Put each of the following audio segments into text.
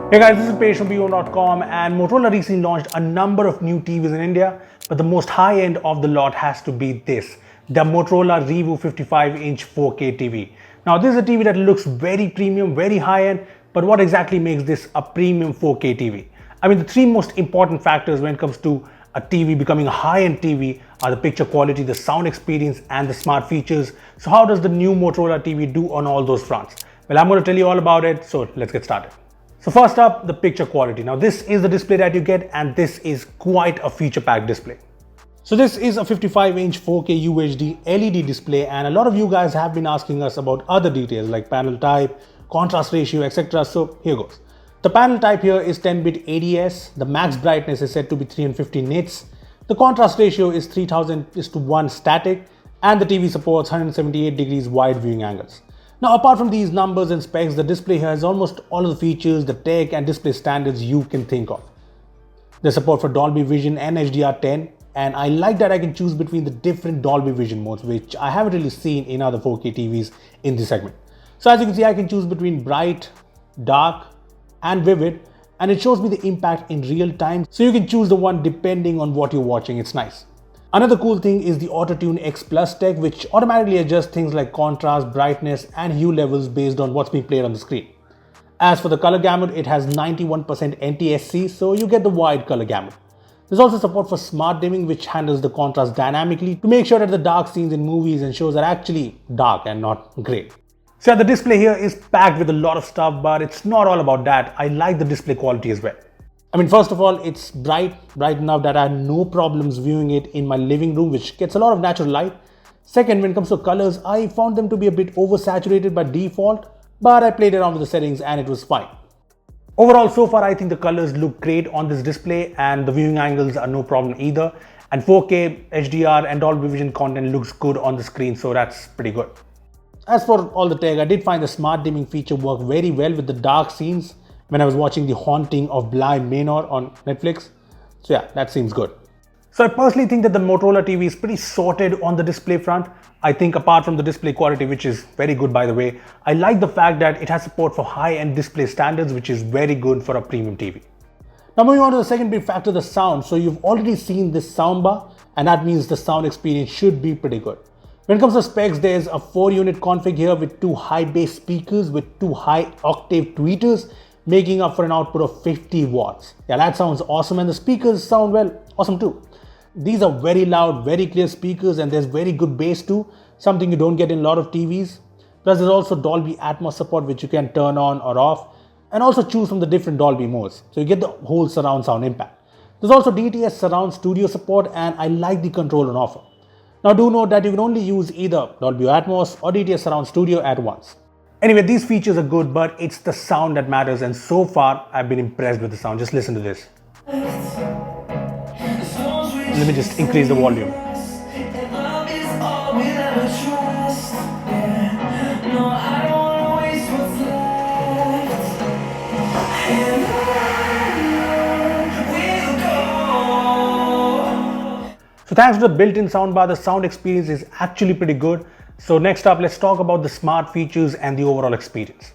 Hey guys, this is Page from Beebom.com, and Motorola recently launched a number of new TVs in India, but the most high end of the lot has to be this, the Motorola Revou 55-inch 4K TV. Now this is a TV that looks very premium, very high end, but what exactly makes this a premium 4K TV? I mean, the three most important factors when it comes to a TV becoming a high-end TV are the picture quality, the sound experience, and the smart features. So how does the new Motorola TV do on all those fronts? Well, I'm going to tell you all about it, so let's get started. So first up, the picture quality. Now this is the display that you get, and this is quite a feature-packed display. So this is a 55-inch 4K UHD LED display, and a lot of you guys have been asking us about other details like panel type, contrast ratio, etc. So here goes. The panel type here is 10-bit ADS, the max brightness is set to be 350 nits, the contrast ratio is 3000:1 static, and the TV supports 178 degrees wide viewing angles. Now apart from these numbers and specs, the display here has almost all of the features, the tech and display standards you can think of. There's support for Dolby Vision and HDR10, and I like that I can choose between the different Dolby Vision modes, which I haven't really seen in other 4K TVs in this segment. So as you can see, I can choose between bright, dark, and vivid, and it shows me the impact in real time, so you can choose the one depending on what you're watching. It's nice. Another cool thing is the AutoTune X Plus tech, which automatically adjusts things like contrast, brightness, and hue levels based on what's being played on the screen. As for the color gamut, it has 91% NTSC, so you get the wide color gamut. There's also support for smart dimming, which handles the contrast dynamically to make sure that the dark scenes in movies and shows are actually dark and not grey. So yeah, the display here is packed with a lot of stuff, but it's not all about that. I like the display quality as well. I mean, first of all, it's bright enough that I had no problems viewing it in my living room, which gets a lot of natural light. Second, when it comes to colors, I found them to be a bit oversaturated by default, but I played around with the settings and it was fine. Overall, so far, I think the colors look great on this display and the viewing angles are no problem either. And 4K, HDR and Dolby Vision content looks good on the screen, so that's pretty good. As for all the tech, I did find the smart dimming feature work very well with the dark scenes when I was watching The Haunting of Bly Manor on Netflix. So yeah, that seems good. So I personally think that the Motorola TV is pretty sorted on the display front. I think apart from the display quality, which is very good by the way, I like the fact that it has support for high-end display standards, which is very good for a premium TV. Now moving on to the second big factor, the sound. So you've already seen this soundbar, and that means the sound experience should be pretty good. When it comes to specs, there's a 4-unit config here with 2 high-bass speakers with 2 high-octave tweeters, making up for an output of 50 watts. Yeah, that sounds awesome, and the speakers sound, well, awesome too. These are very loud, very clear speakers, and there's very good bass too, something you don't get in a lot of TVs. Plus there's also Dolby Atmos support, which you can turn on or off, and also choose from the different Dolby modes, so you get the whole surround sound impact. There's also DTS Surround Studio support, and I like the control on offer. Now do note that you can only use either Dolby Atmos or DTS Surround Studio at once. Anyway, these features are good, but it's the sound that matters, and so far I've been impressed with the sound. Just listen to this. Let me just increase the volume. So thanks to the built-in soundbar, the sound experience is actually pretty good. So next up, let's talk about the smart features and the overall experience.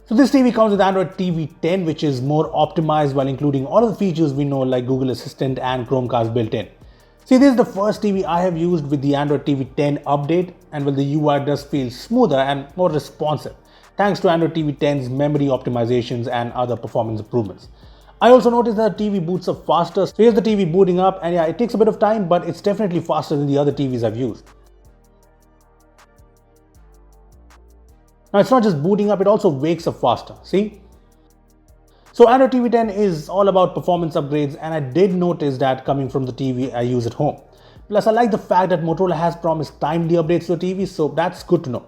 So this TV comes with Android TV 10, which is more optimized while including all of the features we know like Google Assistant and Chromecast built in. See, this is the first TV I have used with the Android TV 10 update, and well, the UI does feel smoother and more responsive thanks to Android TV 10's memory optimizations and other performance improvements. I also noticed that the TV boots up faster. So here's the TV booting up, and yeah, it takes a bit of time, but it's definitely faster than the other TVs I've used. Now it's not just booting up, it also wakes up faster, see? So Android TV 10 is all about performance upgrades, and I did notice that coming from the TV I use at home. Plus I like the fact that Motorola has promised timely updates to the TV, so that's good to know.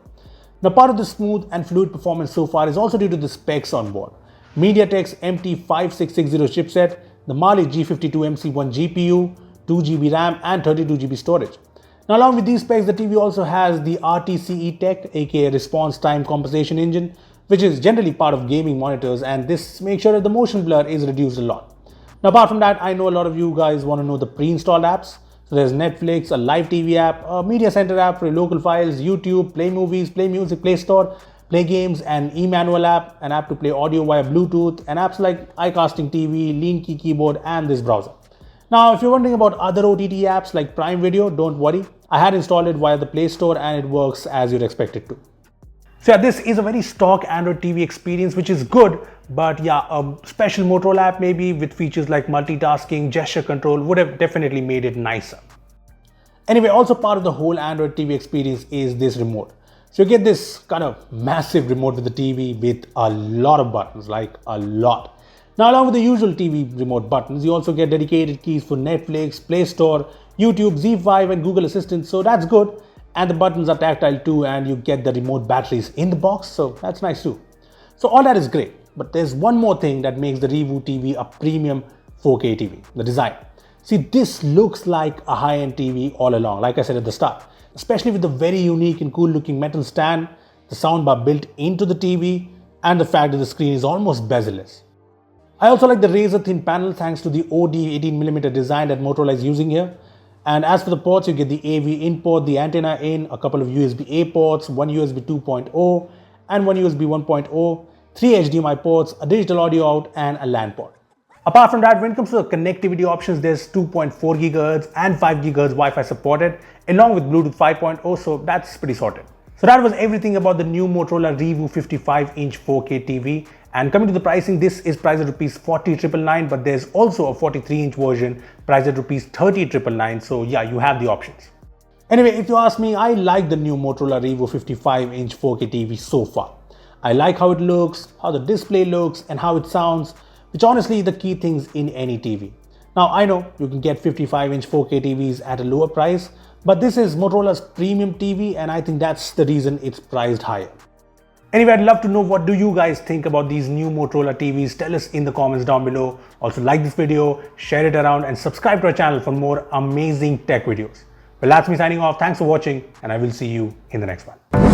Now part of the smooth and fluid performance so far is also due to the specs on board. MediaTek's MT5660 chipset, the Mali G52MC1 GPU, 2GB RAM and 32GB storage. Now along with these specs, the TV also has the RTCE tech, aka Response Time Compensation Engine, which is generally part of gaming monitors, and this makes sure that the motion blur is reduced a lot. Now apart from that, I know a lot of you guys want to know the pre-installed apps. So there's Netflix, a live TV app, a media center app for your local files, YouTube, play movies, play music, Play Store, Play games, an e-manual app, an app to play audio via Bluetooth, and apps like iCasting TV, Lean Key Keyboard, and this browser. Now, if you're wondering about other OTT apps like Prime Video, don't worry. I had installed it via the Play Store and it works as you'd expect it to. So yeah, this is a very stock Android TV experience, which is good, but yeah, a special Motorola app maybe with features like multitasking, gesture control would have definitely made it nicer. Anyway, also part of the whole Android TV experience is this remote. So you get this kind of massive remote with the TV with a lot of buttons, like a lot. Now, along with the usual TV remote buttons, you also get dedicated keys for Netflix, Play Store, YouTube, Z5 and Google Assistant, so that's good. And the buttons are tactile too, and you get the remote batteries in the box, so that's nice too. So all that is great, but there's one more thing that makes the Revou TV a premium 4K TV, the design. See, this looks like a high-end TV all along, like I said at the start, especially with the very unique and cool looking metal stand, the soundbar built into the TV, and the fact that the screen is almost bezel-less. I also like the razor thin panel thanks to the OD 18mm design that Motorola is using here. And as for the ports, you get the AV in port, the antenna in, a couple of USB-A ports, one USB 2.0 and one USB 1.0, 3 HDMI ports, a digital audio out and a LAN port. Apart from that, when it comes to the connectivity options, there's 2.4 GHz and 5 GHz Wi-Fi supported along with Bluetooth 5.0, so that's pretty sorted. So that was everything about the new Motorola Revou 55-inch 4K TV. And coming to the pricing, this is priced at rupees 40,999, but there's also a 43-inch version priced at rupees 30,999. So yeah, you have the options. Anyway, if you ask me, I like the new Motorola Revou 55-inch 4K TV so far. I like how it looks, how the display looks, and how it sounds, which honestly is the key things in any TV. Now, I know you can get 55-inch 4K TVs at a lower price, but this is Motorola's premium TV, and I think that's the reason it's priced higher. Anyway, I'd love to know what do you guys think about these new Motorola TVs. Tell us in the comments down below. Also like this video, share it around and subscribe to our channel for more amazing tech videos. Well, that's me signing off. Thanks for watching and I will see you in the next one.